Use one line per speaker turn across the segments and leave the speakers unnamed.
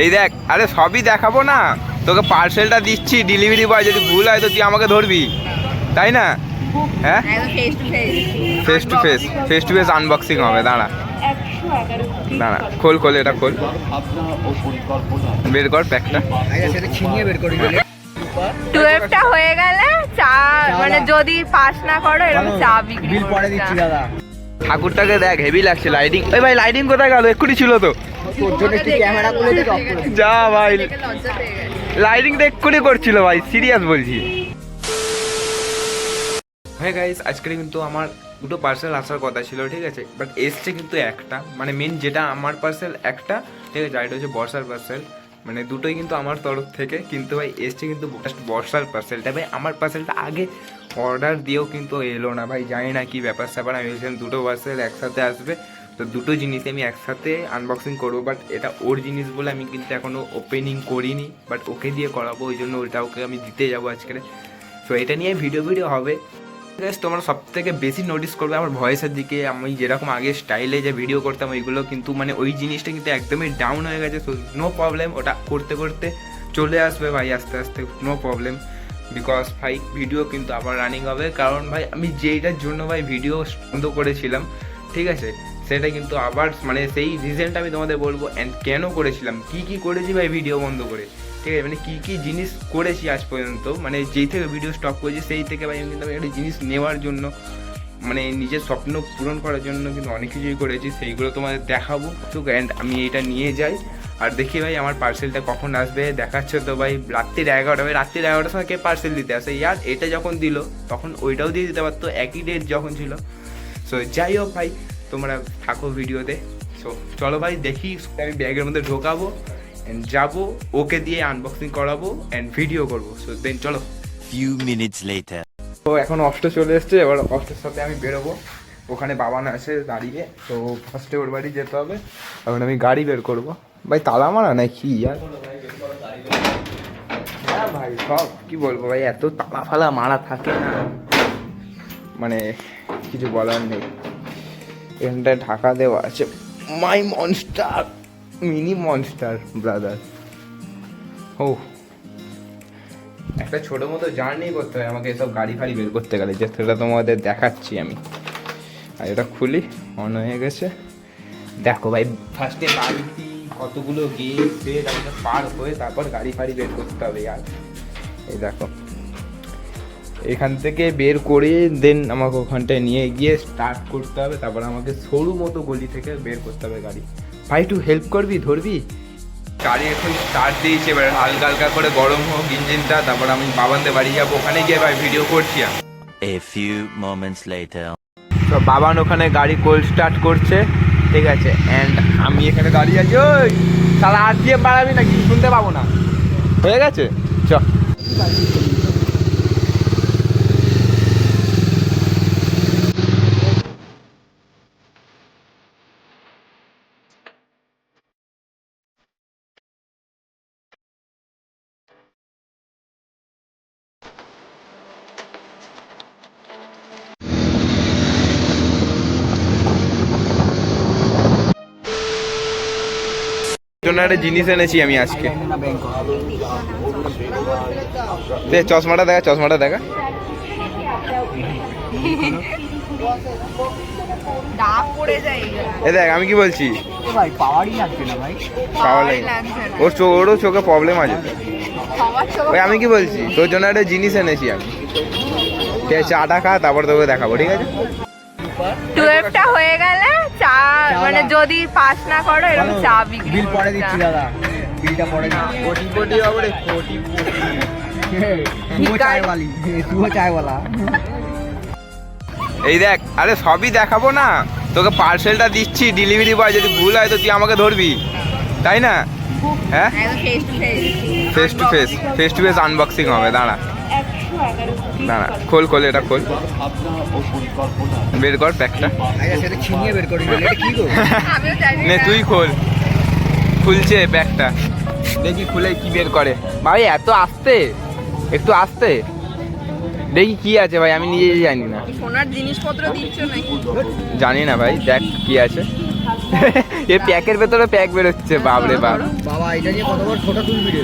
এই দেখ, আরে সবই দেখাবো না, তোকে পার্সেলটা দিচ্ছি, ডেলিভারি বয় যদি ভুল হয় তো তুই আমাকে ধরবি, তাই না? হ্যাঁ, ফেস টু ফেস আনবক্সিং হবে। দাঁড়া দাঁড়া, খোল খোল, এটা খোল, বের কর প্যাকটা।
12টা হয়ে গেলে চা, মানে যদি পাস না করো এরকম চা বিক্রি
পরে দিচ্ছি দাদা।
ঠাকুরটাকে দেখ, হেভি লাগছে লাইটিং। ওই ভাই লাইটিং কোথায় গেল? এক্ষুনি ছিল তো।
তোর জন্য একটু ক্যামেরা খুলে দে,
যা ভাই, লাইটিংটা এক্ষুনি করছিল ভাই, সিরিয়াস বলছি। হ্যাঁ গাইস, আজকে কিন্তু আমার দুটো পার্সেল আসার কথা ছিল, ঠিক আছে, বাট এসছে কিন্তু একটা, মানে মেন যেটা আমার পার্সেল একটা, ঠিক আছে, আর এটা হচ্ছে বর্ষার পার্সেল, মানে দুটোই কিন্তু আমার তরফ থেকে, কিন্তু ভাই এসছে কিন্তু বর্ষার পার্সেলটা। ভাই আমার পার্সেলটা আগে অর্ডার দিয়েও কিন্তু এলো না ভাই, জানি না কি ব্যাপার স্যাপার। আমি ভেবেছিলাম দুটো পার্সেল একসাথে আসবে, তো দুটো জিনিস আমি একসাথে আনবক্সিং করবো, বাট এটা ওর জিনিস বলে আমি কিন্তু এখনও ওপেনিং করিনি, বাট ওকে দিয়ে করাবো, ওই জন্য ওইটা ওকে আমি দিতে যাবো আজকে। সো এটা নিয়ে ভিডিও হবে। তোমরা সব থেকে বেশি নোটিস করবে আমার ভয়েসের দিকে। আমি যেরকম আগে স্টাইলে যে ভিডিও করতাম ওইগুলো কিন্তু, মানে ওই জিনিসটা কিন্তু একদমই ডাউন হয়ে গেছে। সো নো প্রবলেম, ওটা করতে করতে চলে আসবে ভাই আস্তে আস্তে, নো প্রবলেম। বিকজ ভাই ভিডিও কিন্তু আবার রানিং হবে, কারণ ভাই আমি যেইটার জন্য ভাই ভিডিও বন্ধ করেছিলাম, ঠিক আছে, সেটা কিন্তু আবার, মানে সেই রিজনটা আমি তোমাদের বলবো, অ্যান্ড কেন করেছিলাম, কি করেছি ভাই ভিডিও বন্ধ করে, ঠিক আছে, মানে কী জিনিস করেছি আজ পর্যন্ত, মানে যেই থেকে ভিডিও স্টপ করেছি সেই থেকে ভাই আমি কিন্তু একটা জিনিস নেওয়ার জন্য, মানে নিজের স্বপ্ন পূরণ করার জন্য কিন্তু অনেক কিছুই করেছি, সেইগুলো তোমাদের দেখাবো। তো অ্যান্ড আমি এটা নিয়ে যাই আর দেখি ভাই আমার পার্সেলটা কখন আসবে। দেখাচ্ছে তো ভাই রাত্রির 11টা, ভাই রাত্রির 11টার সময় কে পার্সেল দিতে আসে ইয়ার? এটা যখন দিল তখন ওইটাও দিয়ে দিতে পারতো, একই ডেট যখন ছিল। সো যাই হোক ভাই, তোমরা থাকো ভিডিওতে। সো চলো ভাই দেখি, আমি ব্যাগের মধ্যে ঢোকাবো অ্যান্ড যাবো, ওকে দিয়ে আনবক্সিং করাবো অ্যান্ড ভিডিও করবো। সো দেন চলো।
few minutes later.
তো এখন অফিসে চলে এসছে, এবার অফিসের সাথে আমি বেরোবো, ওখানে বাবান আছে দাঁড়িয়ে, তো ফার্স্টে ওর বাড়ি যেতে হবে। এখন আমি গাড়ি বের করবো। ভাই তালা মারা নাই কি ইয়ার? হ্যাঁ ভাই, সব কি বলবো ভাই, এত তালা ফালা মারা থাকে না, মানে কিছু বলার নেই। এখানটায় ঢাকা দেওয়া আছে, মাই মনস্টার, মিনি মনস্টার ব্রাদার। ও একটা ছোটো মতো জার্নি করতে হয় আমাকে এসব গাড়ি ফাড়ি বের করতে গেলে, যে সেটা তোমাদের দেখাচ্ছি আমি। আর এটা খুলি, অন হয়ে গেছে। দেখো ভাই, ফার্স্টে বাড়িতে কতগুলো গেট আমাকে পার হয়ে তারপর গাড়ি ফাড়ি বের করতে হবে। আর এই দেখো, এখান থেকে বের করে দেন আমাকে ওখানটায় নিয়ে গিয়ে স্টার্ট করতে হবে, তারপর আমাকে সরু মতো গলি থেকে বের করতে হবে গাড়ি। ভাই একটু হেল্প করবি, ধরবি? গাড়ি এখন স্টার্ট দিয়েছে, এবার হালকা হালকা করে গরম হোক ইঞ্জিনটা, তারপর আমি বাবানদের বাড়ি যাবো, ওখানে গিয়ে ভাই ভিডিও করছি।
A few moments later.
তো বাবান ওখানে গাড়ি কোল্ড স্টার্ট করছে, ঠিক আছে, অ্যান্ড আমি এখানে দাঁড়িয়ে আছি। ওই শালা আর দিয়ে বাড়াবি নাকি, শুনতে পাবো না। হয়ে গেছে, চ। জন্য একটা জিনিস এনেছি আমি আজকে। চশমাটা দেখা, চশমাটা দেখা। এ দেখ আমি কি বলছি,
পাওয়ারই লাগছে না ভাই,
পাওয়ার লাগে, ওরও চোখে প্রবলেম আছে। ওই আমি কি বলছি, তোর জন্য একটা জিনিস এনেছি আমি, ঠিক আছে, চাটা খা, তারপর তোকে দেখাবো, ঠিক আছে।
12টা হয়ে গেলে চা, মানে যদি পাস না করো এরকম চা বিক্রি
বিল পরে দিচ্ছি দাদা, বিলটা পরে দিচ্ছি।
কোটি হবে রে, কোটি।
তুই চায়ওয়ালি, তুই চায়ওয়ালা।
এই দেখ, আরে সবই দেখাবো না, তোকে পার্সেলটা দিচ্ছি, ডেলিভারি বয় যদি ভুল হয় তো তুই আমাকে ধরবি, তাই না? হ্যাঁ, ফেস টু ফেস আনবক্সিং হবে। দাঁড়া দাঁড়া, খোল খোল, এটা খোল, বের কর প্যাকটা।
সেটা ছিনিয়ে বের করি, এটা কি গো?
নে তুই খোল, খুলছে প্যাকটা, দেখি খুলে কি বের করে। ভাই এত আস্তে, একটু আস্তে, দেখি কি আছে ভাই, আমি নিজেই জানি না।
সোনার জিনিসপত্র দিচ্ছ নাকি?
জানি না ভাই, দেখ কি আছে। এ প্যাকের ভেতরে প্যাক বেরোচ্ছে, বাপরে বাপ।
বাবা এটা নিয়ে কতবার ফটো তুলবি রে?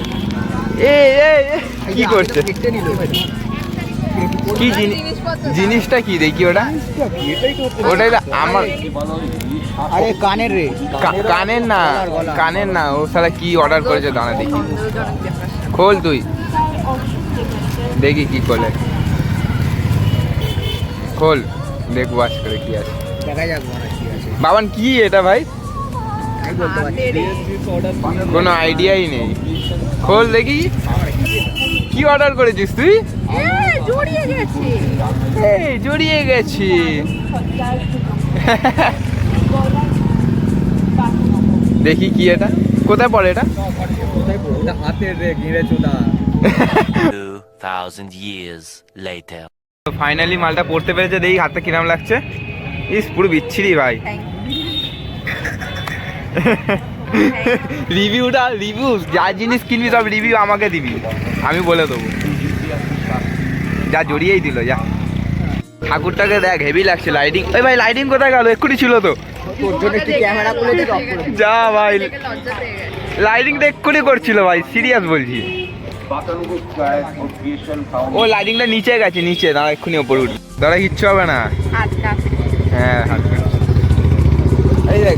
এ কি করছে?
কেটে নিল
কি জিনিসটা কি দেখি ওটা? ওটাই তো আমার
আরে কানের রে,
কানের না,
গলা।
কানের না, ও সারা কি অর্ডার করেছে দাঁড়া দেখি। খোল তুই, দেখি কি খোলে, খোল দেখবো আজ করে কি আছে।
দেখা যাক মনে কি আছে।
বাবান কি এটা ভাই?
আমি বলতে পারছি না।
কোনো আইডিয়াই নেই। খোল দেখি কি অর্ডার করেছিস তুই?
জড়িয়ে গেছি।
এই জড়িয়ে গেছি। দেখি কি এটা, কোথায় পড়ে এটা?
কোথায় পড়ো? ওটা হাতের রে, গিরে চোদা।
2000 years later.
ফাইনালি মালটা পড়তে পেরেছে, দেখি হাতে কিরাম লাগছে। ইস পুরো বিচ্ছিরি ভাই। রিভিউ যা জিনিস কিনবি সব রিভিউ আমাকে দিবি, আমি বলে দেবো। যা জড়িয়েই দিল যা। ঠাকুরটাকে দেখ হেভি লাগছে, লাইটিং। ওই ভাই লাইটিং কোথায় গেল? এক্ষুনি ছিল তো।
তোর জন্য একটু ক্যামেরা খুলে দিই, অফ করে দিই।
যা ভাই,
লজ্জা পেয়ে গেছে।
লাইটিংটা এক্ষুনি করছিল ভাই, সিরিয়াস বলছি। ও লাইটিংটা নিচে গেছে, নিচে দাঁড়া, এক্ষুনি ওপরে উঠি। দাঁড়া কিচ্ছু হবে না।
আচ্ছা
হ্যাঁ এই দেখ,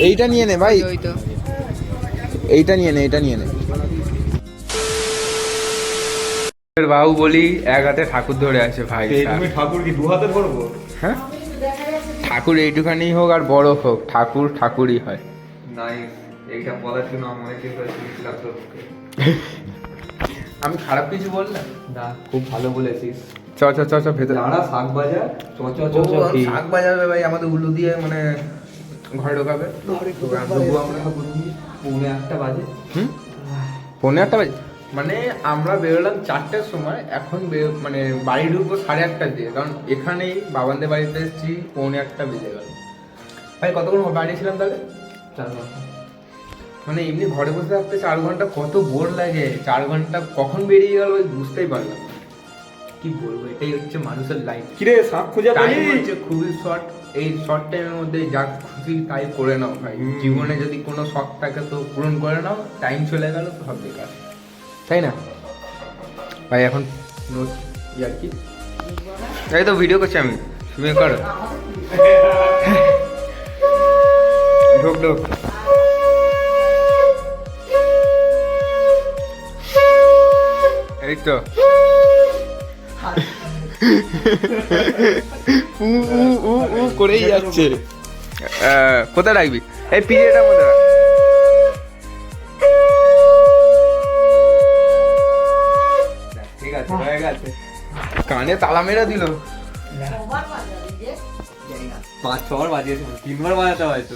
এইটা নিয়ে নে ভাই,
ওই তো
এইটা নিয়ে নে, এটা নিয়ে নে। বাবু বলি এক হাতে ঠাকুর ধরে আছে ভাই।
তুমি ঠাকুর কি দু হাতে ধরবো?
হ্যাঁ, ঠাকুর এইটুখানি হোক আর বড় হোক, ঠাকুর ঠাকুরই হয়।
নাইস, এইটা বলার জন্য আমার কিন্তু
আমি খারাপ কিছু বললাম
না, খুব ভালো বলেছিস।
চ চ চ চ ভেতরে।
দাঁড়া, শাক বাজার, চ চ চ চ।
শাক বাজাবে ভাই, আমাদের উল্লু দিয়ে মানে ঘরে ঢোকাবে।
তবু আমরা পৌনে 1টা বাজে।
হুম, 1:45 বাজে। মানে আমরা বেরোলাম 4টার সময়, এখন মানে বাড়ি ঢুকবো 8:30 দিয়ে, কারণ এখানেই বাবানদের বাড়িতে এসেছি 1:45 বেজে গেল। ভাই কতক্ষণ বাড়ি ছিলাম তাহলে?
4 ঘন্টা।
মানে এমনি ঘরে বসে থাকতে 4 ঘন্টা কত বোর লাগে। 4 ঘন্টা কখন বেরিয়ে গেল বুঝতেই পারলাম না। কি বলবো, এটাই হচ্ছে মানুষের লাইফ।
কিরে শাক খুঁজে
টাইম
পেলি?
হচ্ছে খুবই শর্ট। এই শর্ট টাইমের মধ্যে যা খুশি তাই করে নাও ভাই। জীবনে যদি কোনো শখ থাকে তো পূরণ করে নাও, টাইম চলে গেল তো সব বেকার, তাই না ভাই? এখন ইয়ার কি, এই তো ভিডিও করছি আমি, তুমি করো। ঢোক ঢোক। এই তো করেই যাচ্ছে। কোথায় রাখবি? এই পিরিয়ডের মধ্যে রাখ। ঠিক আছে, হয়ে গেছে। কানে তালা মেরে দিল।
5-6 বার বাজিয়েছে, 3 বার বাজাতে হয়তো।